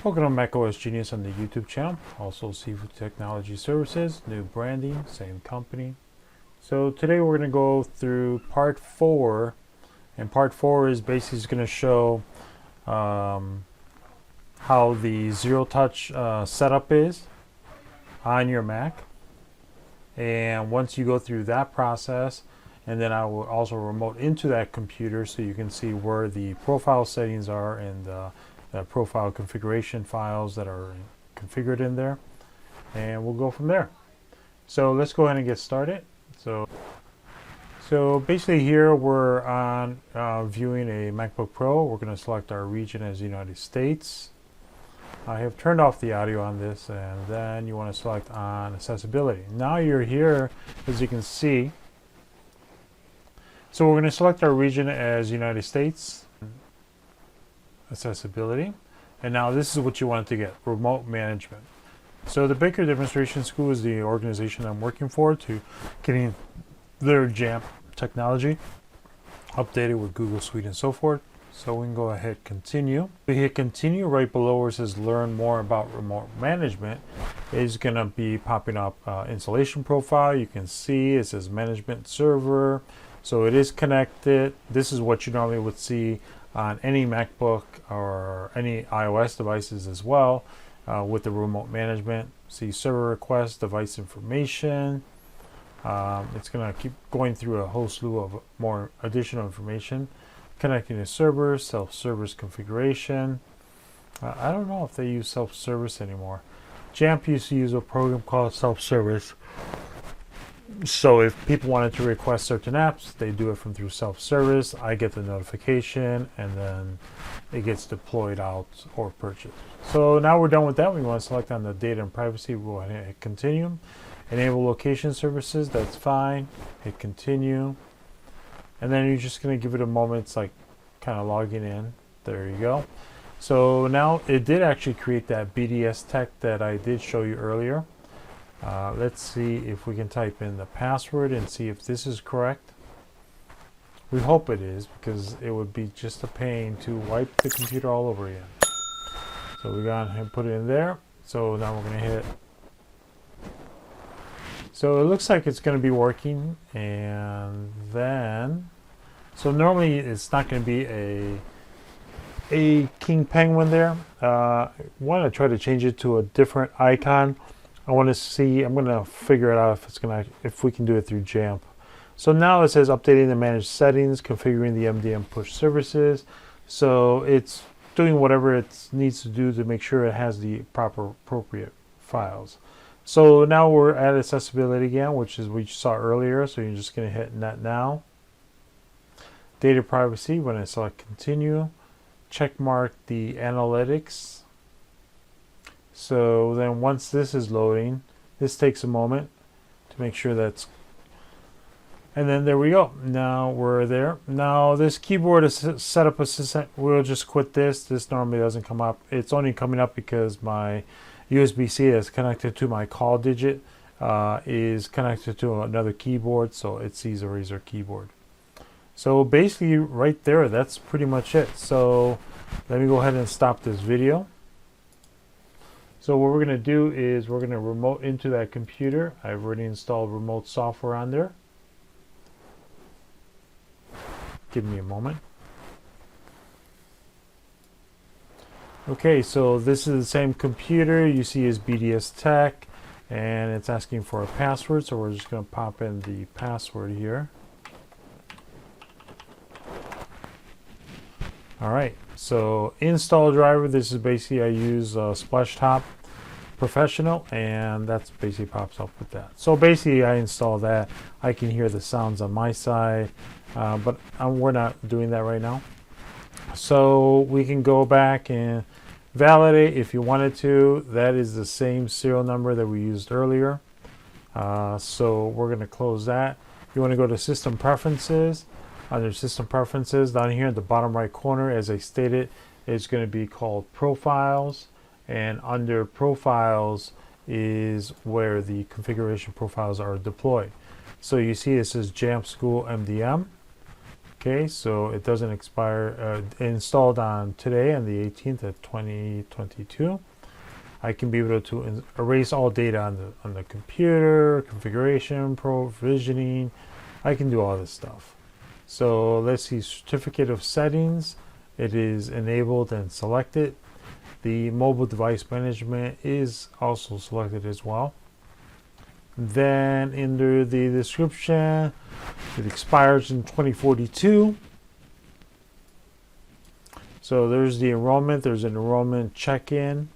Welcome to macOS Genius on the YouTube channel. Also Sifu Technology Services, new branding, same company. So today we're going to go through part 4, and part 4 is basically going to show how the zero touch setup is on your Mac. And once you go through that process, and then I will also remote into that computer so you can see where the profile settings are and the profile configuration files that are configured in there, and we'll go from there. So let's go ahead and get started. So basically here we're on viewing a MacBook Pro. We're going to select our region as United States. I have turned off the audio on this, and then you want to select on accessibility. Now you're here, as you can see. So we're going to select our region as United States, accessibility, and now this is what you want to get: remote management. So the Baker Demonstration School is the organization I'm working for to getting their Jamf technology updated with Google Suite and so forth. So we can go ahead, continue. We hit continue. Right below where it says learn more about remote management is going to be popping up installation profile. You can see it says management server. So it is connected. This is what you normally would see on any MacBook or any iOS devices as well, with the remote management. See server requests, device information. It's going to keep going through a whole slew of more additional information. Connecting to servers, self-service configuration. I don't know if they use self-service anymore. Jamf used to use a program called self-service. So if people wanted to request certain apps, they do it from through self-service. I get the notification, and then it gets deployed out or purchased. So now we're done with that. We want to select on the data and privacy. We'll go ahead and hit continue. Enable location services. That's fine. Hit continue. And then you're just going to give it a moment. It's like kind of logging in. There you go. So now it did actually create that BDS tech that I did show you earlier. Let's see if we can type in the password and see if this is correct. We hope it is, because it would be just a pain to wipe the computer all over again. So we got to put it in there. So now we're going to hit. So it looks like it's going to be working, and then so normally it's not going to be a King Penguin there. I want to try to change it to a different icon. I want to see, I'm going to figure it out if we can do it through Jamf. So now it says updating the managed settings, configuring the MDM push services. So it's doing whatever it needs to do to make sure it has the appropriate files. So now we're at accessibility again, which is what you saw earlier. So you're just going to hit net now. Data privacy, when I select continue, check mark the analytics. So then once this is loading, this takes a moment to make sure that's, and then there we go. Now we're there. Now this keyboard is setup assistant. We'll just quit this. This normally doesn't come up. It's only coming up because my USB-C that's connected to my call digit is connected to another keyboard, so it sees a Razer keyboard. So basically right there, that's pretty much it. So let me go ahead and stop this video. So what we're going to do is we're going to remote into that computer. I've already installed remote software on there. Give me a moment. Okay, so this is the same computer. You see is BDS Tech, and it's asking for a password. So we're just going to pop in the password here. All right, so install driver. This is basically, I use Splashtop Professional, and that's basically pops up with that. So basically I install that. I can hear the sounds on my side, but we're not doing that right now. So we can go back and validate if you wanted to. That is the same serial number that we used earlier. So we're going to close that. You want to go to System Preferences. Under System Preferences, down here at the bottom right corner, as I stated, it's going to be called Profiles. And under Profiles is where the configuration profiles are deployed. So you see it says Jamf School MDM. Okay, so it doesn't expire. Installed on today, on the 18th of 2022. I can be able to erase all data on the computer, configuration, provisioning. I can do all this stuff. So let's see, certificate of settings. It is enabled and selected. The mobile device management is also selected as well. Then under the description, it expires in 2042. So there's the enrollment. There's an enrollment check-in.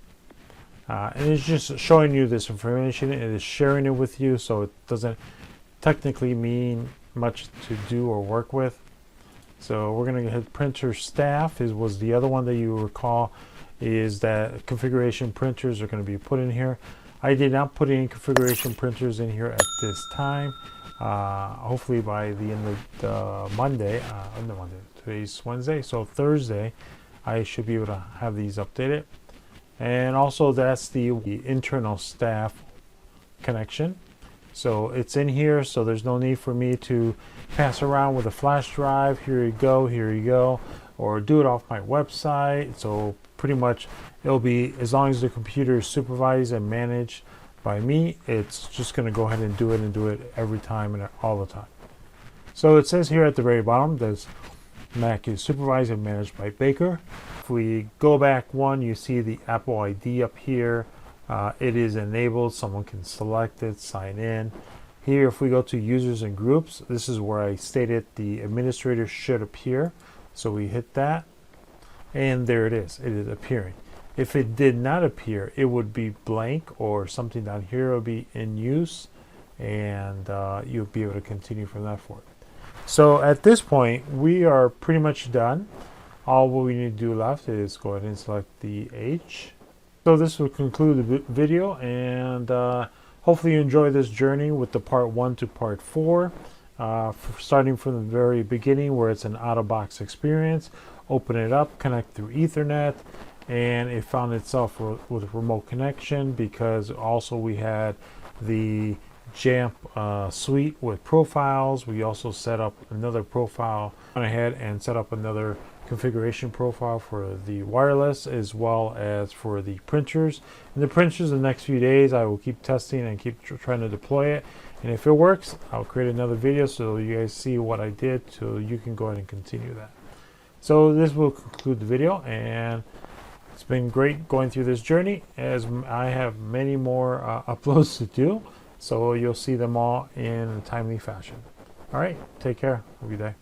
And it's just showing you this information. It is sharing it with you, so it doesn't technically mean much to do or work with. So we're going to hit printer staff. Was the other one that you recall is that configuration printers are going to be put in here. I did not put any configuration printers in here at this time. Hopefully by the end of the Monday, today's Wednesday, so Thursday, I should be able to have these updated. And also that's the internal staff connection. So it's in here, so there's no need for me to pass around with a flash drive. Here you go, or do it off my website. So pretty much it'll be, as long as the computer is supervised and managed by me, it's just going to go ahead and do it every time and all the time. So it says here at the very bottom, this Mac is supervised and managed by Baker. If we go back one, you see the Apple ID up here. It is enabled. Someone can select it, sign in. Here, if we go to users and groups, this is where I stated the administrator should appear. So we hit that, and there it is. It is appearing. If it did not appear, it would be blank, or something down here will be in use, and you'll be able to continue from that forward. So at this point, we are pretty much done. All what we need to do left is go ahead and select the H. So this will conclude the video, and hopefully you enjoy this journey with the part 1 to part 4. Starting from the very beginning, where it's an out-of-box experience, open it up, connect through Ethernet, and it found itself with remote connection, because also we had the Jamf suite with profiles. We also set up another profile, went ahead and set up another configuration profile for the wireless, as well as for the printers. And the printers, the next few days I will keep testing and keep trying to deploy it, and if it works, I'll create another video so you guys see what I did, so you can go ahead and continue that. So this will conclude the video, and it's been great going through this journey, as I have many more uploads to do, so you'll see them all in a timely fashion. All right, take care. Have a good day.